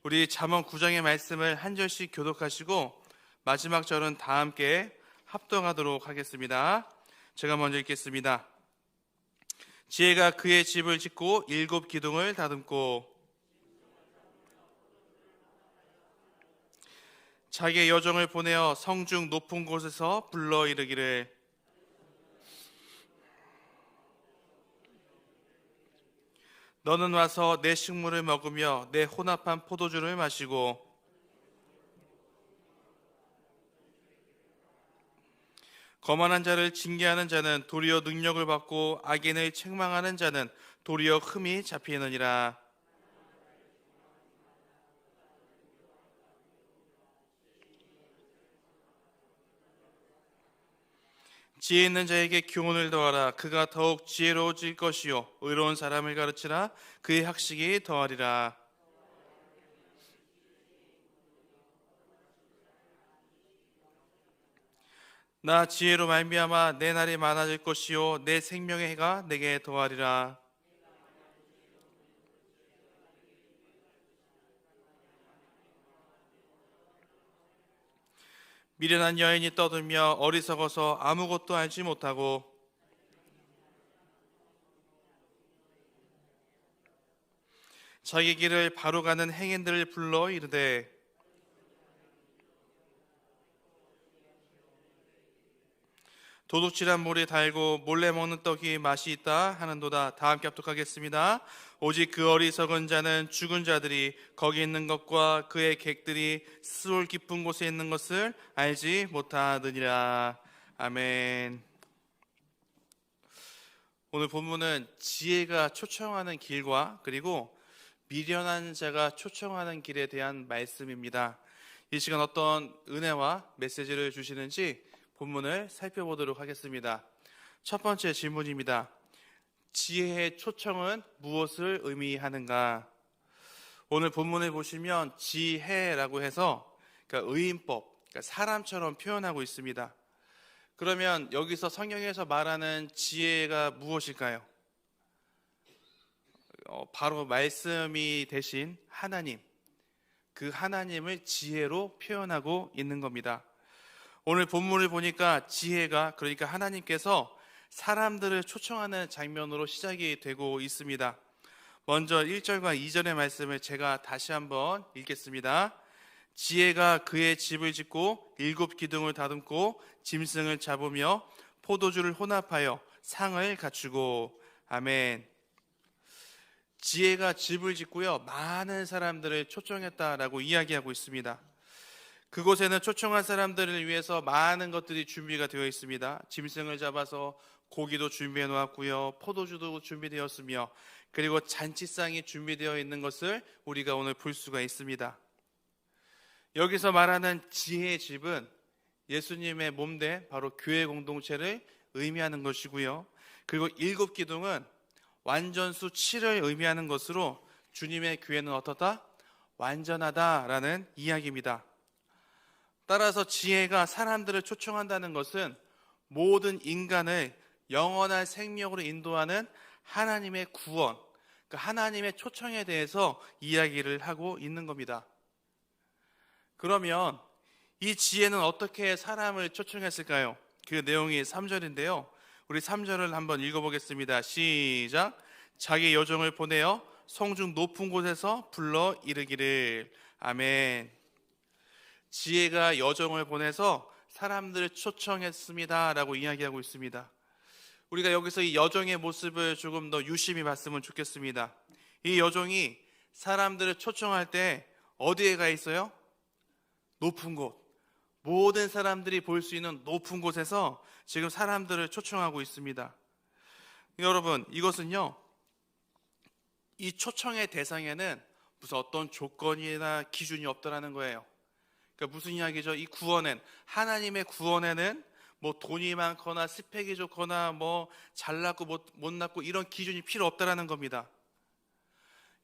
우리 잠언 9장의 말씀을 한 절씩 교독하시고 마지막 절은 다 함께 합동하도록 하겠습니다. 제가 먼저 읽겠습니다. 지혜가 그의 집을 짓고 7 기둥을 다듬고 자기의 여종을 보내어 성중 높은 곳에서 불러 이르기를 너는 와서 내 식물을 먹으며 내 혼합한 포도주를 마시고 거만한 자를 징계하는 자는 도리어 능력을 받고 악인을 책망하는 자는 도리어 흠이 잡히느니라. 지혜 있는 자에게 교훈을 더하라. 그가 더욱 지혜로워질 것이요 의로운 사람을 가르치라. 그의 학식이 더하리라. 나 지혜로 말미암아 내 날이 많아질 것이요 내 생명의 해가 내게 더하리라. 미련한 여인이 떠들며 어리석어서 아무것도 알지 못하고 자기 길을 바로 가는 행인들을 불러 이르되 도둑질한 물에 달고 몰래 먹는 떡이 맛이 있다 하는도다. 다 함께 합독하겠습니다. 오직 그 어리석은 자는 죽은 자들이 거기 있는 것과 그의 객들이 스올 깊은 곳에 있는 것을 알지 못하느니라. 아멘. 오늘 본문은 지혜가 초청하는 길과 그리고 미련한 자가 초청하는 길에 대한 말씀입니다. 이 시간 어떤 은혜와 메시지를 주시는지 본문을 살펴보도록 하겠습니다. 첫 번째 질문입니다. 지혜의 초청은 무엇을 의미하는가? 오늘 본문을 보시면 지혜라고 해서 의인법, 사람처럼 표현하고 있습니다. 그러면 여기서 성경에서 말하는 지혜가 무엇일까요? 바로 말씀이 되신 하나님, 그 하나님을 지혜로 표현하고 있는 겁니다. 오늘 본문을 보니까 지혜가 그러니까 하나님께서 사람들을 초청하는 장면으로 시작이 되고 있습니다. 먼저 1절과 2절의 말씀을 제가 다시 한번 읽겠습니다. 지혜가 그의 집을 짓고 7 기둥을 다듬고 짐승을 잡으며 포도주를 혼합하여 상을 갖추고. 아멘. 지혜가 집을 짓고요 많은 사람들을 초청했다라고 이야기하고 있습니다. 그곳에는 초청한 사람들을 위해서 많은 것들이 준비가 되어 있습니다. 짐승을 잡아서 고기도 준비해 놓았고요, 포도주도 준비되었으며 그리고 잔치상이 준비되어 있는 것을 우리가 오늘 볼 수가 있습니다. 여기서 말하는 지혜의 집은 예수님의 몸된 바로 교회 공동체를 의미하는 것이고요, 그리고 7 기둥은 완전수 7을 의미하는 것으로 주님의 교회는 어떻다? 완전하다라는 이야기입니다. 따라서 지혜가 사람들을 초청한다는 것은 모든 인간을 영원한 생명으로 인도하는 하나님의 구원, 하나님의 초청에 대해서 이야기를 하고 있는 겁니다. 그러면 이 지혜는 어떻게 사람을 초청했을까요? 그 내용이 3절인데요. 우리 3절을 한번 읽어보겠습니다. 시작. 자기 여종을 보내어 성중 높은 곳에서 불러 이르기를. 아멘. 지혜가 여종을 보내서 사람들을 초청했습니다 라고 이야기하고 있습니다. 우리가 여기서 이 여종의 모습을 조금 더 유심히 봤으면 좋겠습니다. 이 여종이 사람들을 초청할 때 어디에 가 있어요? 높은 곳, 모든 사람들이 볼 수 있는 높은 곳에서 지금 사람들을 초청하고 있습니다. 여러분, 이것은요, 이 초청의 대상에는 무슨 어떤 조건이나 기준이 없다라는 거예요. 그러니까 무슨 이야기죠? 이 구원엔, 하나님의 구원에는 뭐 돈이 많거나 스펙이 좋거나 뭐 잘났고 못났고 이런 기준이 필요 없다라는 겁니다.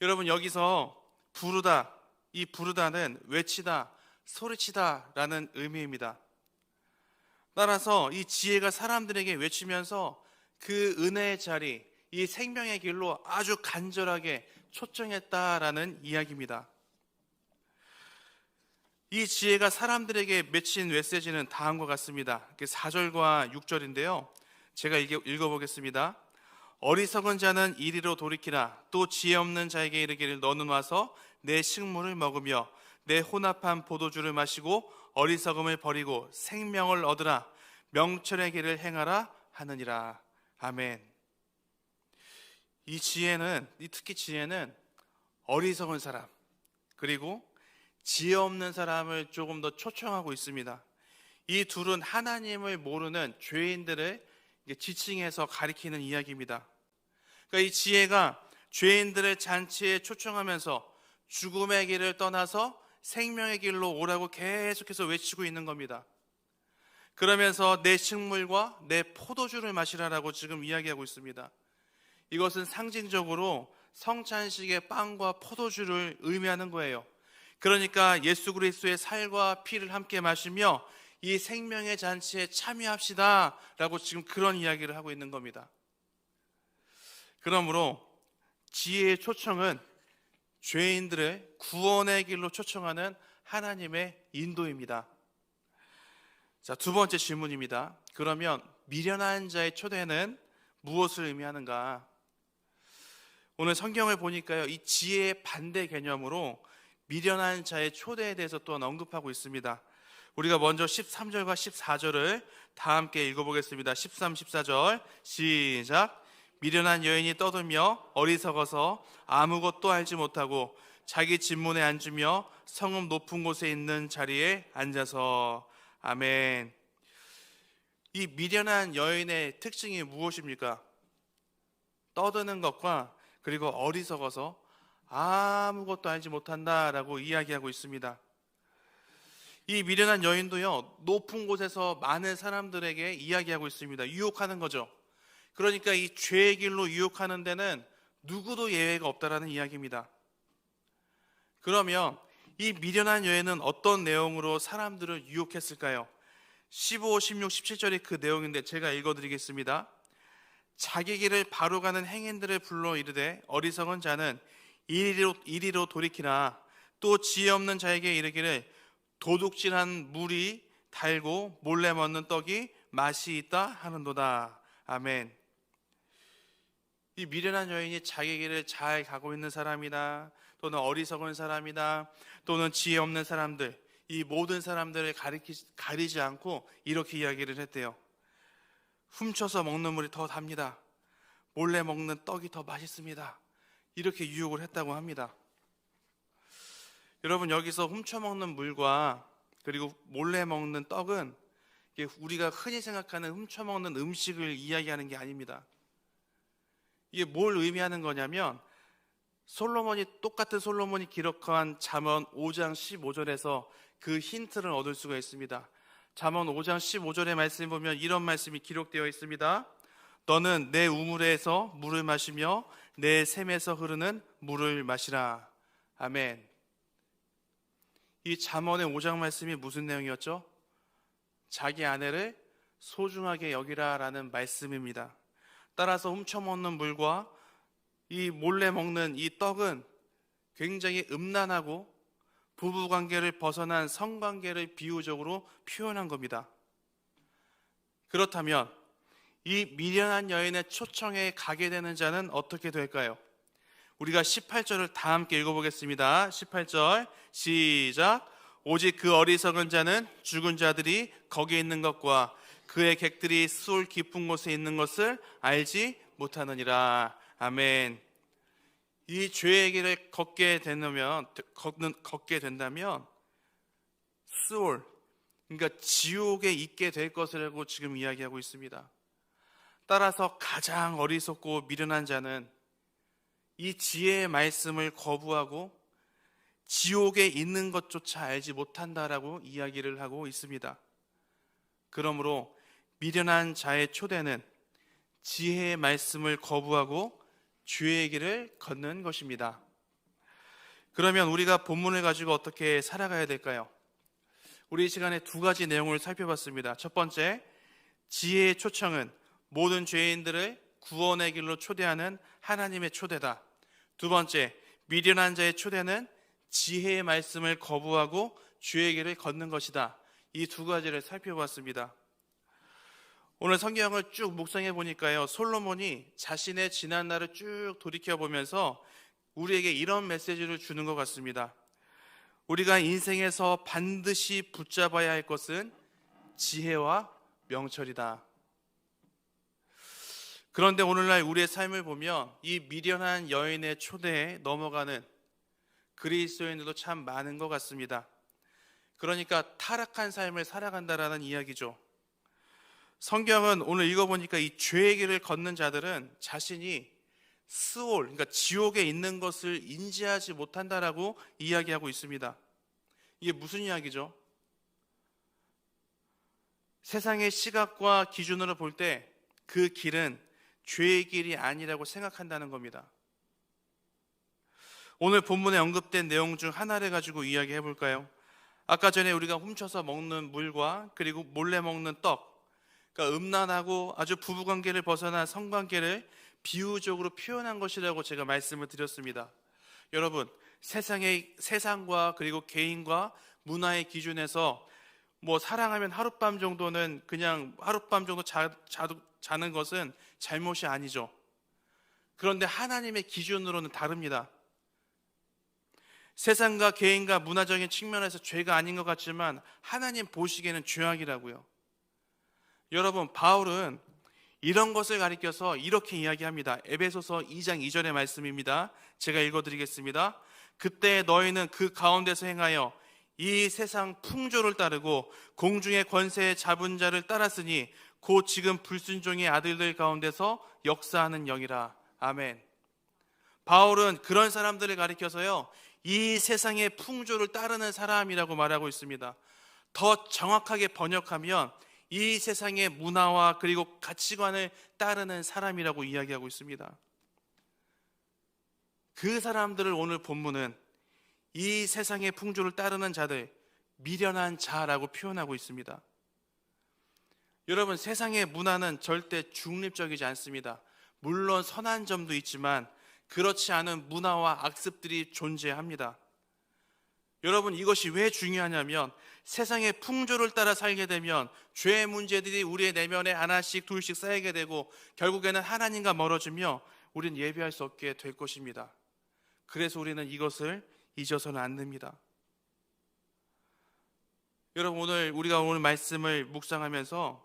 여러분, 여기서 부르다, 이 부르다는 외치다, 소리치다 라는 의미입니다. 따라서 이 지혜가 사람들에게 외치면서 그 은혜의 자리, 이 생명의 길로 아주 간절하게 초청했다라는 이야기입니다. 이 지혜가 사람들에게 맺힌 메시지는 다음과 같습니다. 4절과 6절인데요. 제가 읽어보겠습니다. 어리석은 자는 이리로 돌이키라. 또 지혜 없는 자에게 이르기를 너는 와서 내 식물을 먹으며 내 혼합한 포도주를 마시고 어리석음을 버리고 생명을 얻으라. 명철의 길을 행하라 하느니라. 아멘. 이 지혜는, 특히 지혜는 어리석은 사람 그리고 지혜 없는 사람을 조금 더 초청하고 있습니다. 이 둘은 하나님을 모르는 죄인들을 지칭해서 가리키는 이야기입니다. 그러니까 이 지혜가 죄인들을 잔치에 초청하면서 죽음의 길을 떠나서 생명의 길로 오라고 계속해서 외치고 있는 겁니다. 그러면서 내 식물과 내 포도주를 마시라라고 지금 이야기하고 있습니다. 이것은 상징적으로 성찬식의 빵과 포도주를 의미하는 거예요. 그러니까 예수 그리스도의 살과 피를 함께 마시며 이 생명의 잔치에 참여합시다 라고 지금 그런 이야기를 하고 있는 겁니다. 그러므로 지혜의 초청은 죄인들을 구원의 길로 초청하는 하나님의 인도입니다. 자, 두 번째 질문입니다. 그러면 미련한 자의 초대는 무엇을 의미하는가? 오늘 성경을 보니까요, 이 지혜의 반대 개념으로 미련한 자의 초대에 대해서 또한 언급하고 있습니다. 우리가 먼저 13절과 14절을 다 함께 읽어보겠습니다. 13, 14절 시작. 미련한 여인이 떠들며 어리석어서 아무것도 알지 못하고 자기 진문에 앉으며 성읍 높은 곳에 있는 자리에 앉아서. 아멘. 이 미련한 여인의 특징이 무엇입니까? 떠드는 것과 그리고 어리석어서 아무것도 알지 못한다라고 이야기하고 있습니다. 이 미련한 여인도요, 높은 곳에서 많은 사람들에게 이야기하고 있습니다. 유혹하는 거죠. 그러니까 이 죄의 길로 유혹하는 데는 누구도 예외가 없다라는 이야기입니다. 그러면 이 미련한 여인은 어떤 내용으로 사람들을 유혹했을까요? 15, 16, 17절이 그 내용인데 제가 읽어드리겠습니다. 자기 길을 바로 가는 행인들을 불러 이르되 어리석은 자는 이리로 돌이키라. 또 지혜 없는 자에게 이르기를 도둑질한 물이 달고 몰래 먹는 떡이 맛이 있다 하는도다. 아멘. 이 미련한 여인이 자기 길을 잘 가고 있는 사람이나 또는 어리석은 사람이나 또는 지혜 없는 사람들, 이 모든 사람들을 가리지 않고 이렇게 이야기를 했대요. 훔쳐서 먹는 물이 더 답니다. 몰래 먹는 떡이 더 맛있습니다. 이렇게 유혹을 했다고 합니다. 여러분, 여기서 훔쳐먹는 물과 그리고 몰래 먹는 떡은 우리가 흔히 생각하는 훔쳐먹는 음식을 이야기하는 게 아닙니다. 이게 뭘 의미하는 거냐면 똑같은 솔로몬이 기록한 잠언 5장 15절에서 그 힌트를 얻을 수가 있습니다. 잠언 5장 15절의 말씀 보면 이런 말씀이 기록되어 있습니다. 너는 내 우물에서 물을 마시며 내 샘에서 흐르는 물을 마시라. 아멘. 이 잠언의 5장 말씀이 무슨 내용이었죠? 자기 아내를 소중하게 여기라 라는 말씀입니다. 따라서 훔쳐먹는 물과 이 몰래 먹는 이 떡은 굉장히 음란하고 부부관계를 벗어난 성관계를 비유적으로 표현한 겁니다. 그렇다면 이 미련한 여인의 초청에 가게 되는 자는 어떻게 될까요? 우리가 18절을 다 함께 읽어보겠습니다. 18절 시작. 오직 그 어리석은 자는 죽은 자들이 거기에 있는 것과 그의 객들이 수올 깊은 곳에 있는 것을 알지 못하느니라. 아멘. 이 죄의 길을 걷게 된다면 수올, 그러니까 지옥에 있게 될 것이라고 지금 이야기하고 있습니다. 따라서 가장 어리석고 미련한 자는 이 지혜의 말씀을 거부하고 지옥에 있는 것조차 알지 못한다라고 이야기를 하고 있습니다. 그러므로 미련한 자의 초대는 지혜의 말씀을 거부하고 죄의 길을 걷는 것입니다. 그러면 우리가 본문을 가지고 어떻게 살아가야 될까요? 우리 이 시간에 두 가지 내용을 살펴봤습니다. 첫 번째, 지혜의 초청은 모든 죄인들을 구원의 길로 초대하는 하나님의 초대다. 두 번째, 미련한 자의 초대는 지혜의 말씀을 거부하고 주의 길을 걷는 것이다. 이 두 가지를 살펴봤습니다. 오늘 성경을 쭉 묵상해 보니까요, 솔로몬이 자신의 지난 날을 쭉 돌이켜 보면서 우리에게 이런 메시지를 주는 것 같습니다. 우리가 인생에서 반드시 붙잡아야 할 것은 지혜와 명철이다. 그런데 오늘날 우리의 삶을 보면 이 미련한 여인의 초대에 넘어가는 그리스도인들도 참 많은 것 같습니다. 그러니까 타락한 삶을 살아간다라는 이야기죠. 성경은 오늘 읽어보니까 이 죄의 길을 걷는 자들은 자신이 스올, 그러니까 지옥에 있는 것을 인지하지 못한다라고 이야기하고 있습니다. 이게 무슨 이야기죠? 세상의 시각과 기준으로 볼 때 그 길은 죄의 길이 아니라고 생각한다는 겁니다. 오늘 본문에 언급된 내용 중 하나를 가지고 이야기해 볼까요? 아까 전에 우리가 훔쳐서 먹는 물과 그리고 몰래 먹는 떡, 그러니까 음란하고 아주 부부관계를 벗어난 성관계를 비유적으로 표현한 것이라고 제가 말씀을 드렸습니다. 여러분, 세상과 그리고 개인과 문화의 기준에서 사랑하면 하룻밤 정도는 그냥 하룻밤 정도 자는 것은 잘못이 아니죠. 그런데 하나님의 기준으로는 다릅니다. 세상과 개인과 문화적인 측면에서 죄가 아닌 것 같지만 하나님 보시기에는 죄악이라고요. 여러분, 바울은 이런 것을 가리켜서 이렇게 이야기합니다. 에베소서 2장 2절의 말씀입니다. 제가 읽어드리겠습니다. 그때 너희는 그 가운데서 행하여 이 세상 풍조를 따르고 공중의 권세에 잡은 자를 따랐으니 곧 지금 불순종의 아들들 가운데서 역사하는 영이라. 아멘. 바울은 그런 사람들을 가리켜서요, 이 세상의 풍조를 따르는 사람이라고 말하고 있습니다. 더 정확하게 번역하면 이 세상의 문화와 그리고 가치관을 따르는 사람이라고 이야기하고 있습니다. 그 사람들을 오늘 본문은 이 세상의 풍조를 따르는 자들, 미련한 자라고 표현하고 있습니다. 여러분, 세상의 문화는 절대 중립적이지 않습니다. 물론 선한 점도 있지만 그렇지 않은 문화와 악습들이 존재합니다. 여러분, 이것이 왜 중요하냐면 세상의 풍조를 따라 살게 되면 죄의 문제들이 우리의 내면에 하나씩 둘씩 쌓이게 되고 결국에는 하나님과 멀어지며 우리는 예배할 수 없게 될 것입니다. 그래서 우리는 이것을 잊어서는 안 됩니다. 여러분, 우리가 오늘 말씀을 묵상하면서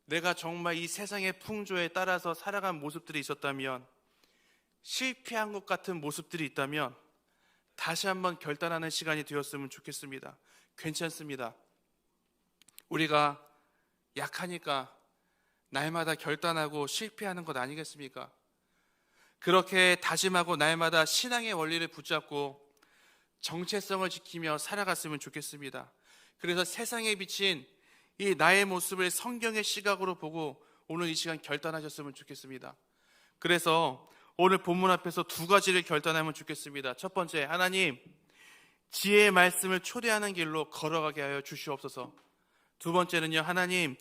내가 정말 이 세상의 풍조에 따라서 살아간 모습들이 있었다면, 실패한 것 같은 모습들이 있다면 다시 한번 결단하는 시간이 되었으면 좋겠습니다. 괜찮습니다. 우리가 약하니까 날마다 결단하고 실패하는 것 아니겠습니까? 그렇게 다짐하고 날마다 신앙의 원리를 붙잡고 정체성을 지키며 살아갔으면 좋겠습니다. 그래서 세상에 비친 이 나의 모습을 성경의 시각으로 보고 오늘 이 시간 결단하셨으면 좋겠습니다. 그래서 오늘 본문 앞에서 두 가지를 결단하면 좋겠습니다. 첫 번째, 하나님, 지혜의 말씀을 초대하는 길로 걸어가게 하여 주시옵소서. 두 번째는요, 하나님,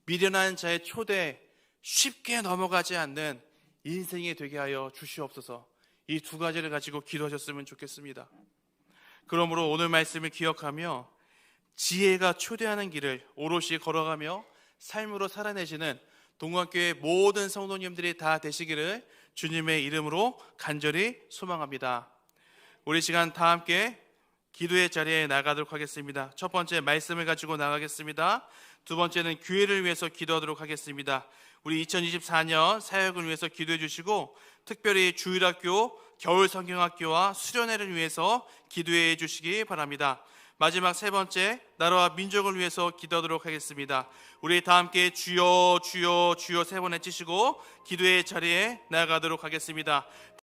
미련한 자의 초대에 쉽게 넘어가지 않는 인생이 되게 하여 주시옵소서. 이 두 가지를 가지고 기도하셨으면 좋겠습니다. 그러므로 오늘 말씀을 기억하며 지혜가 초대하는 길을 오롯이 걸어가며 삶으로 살아내시는 동관교회 모든 성도님들이 다 되시기를 주님의 이름으로 간절히 소망합니다. 우리 시간 다 함께 기도의 자리에 나가도록 하겠습니다. 첫 번째, 말씀을 가지고 나가겠습니다. 두 번째는 교회를 위해서 기도하도록 하겠습니다. 우리 2024년 사역을 위해서 기도해 주시고 특별히 주일학교, 겨울성경학교와 수련회를 위해서 기도해 주시기 바랍니다. 마지막 세 번째, 나라와 민족을 위해서 기도하도록 하겠습니다. 우리 다 함께 주여 주여 주여 세 번 외치시고 기도의 자리에 나아가도록 하겠습니다.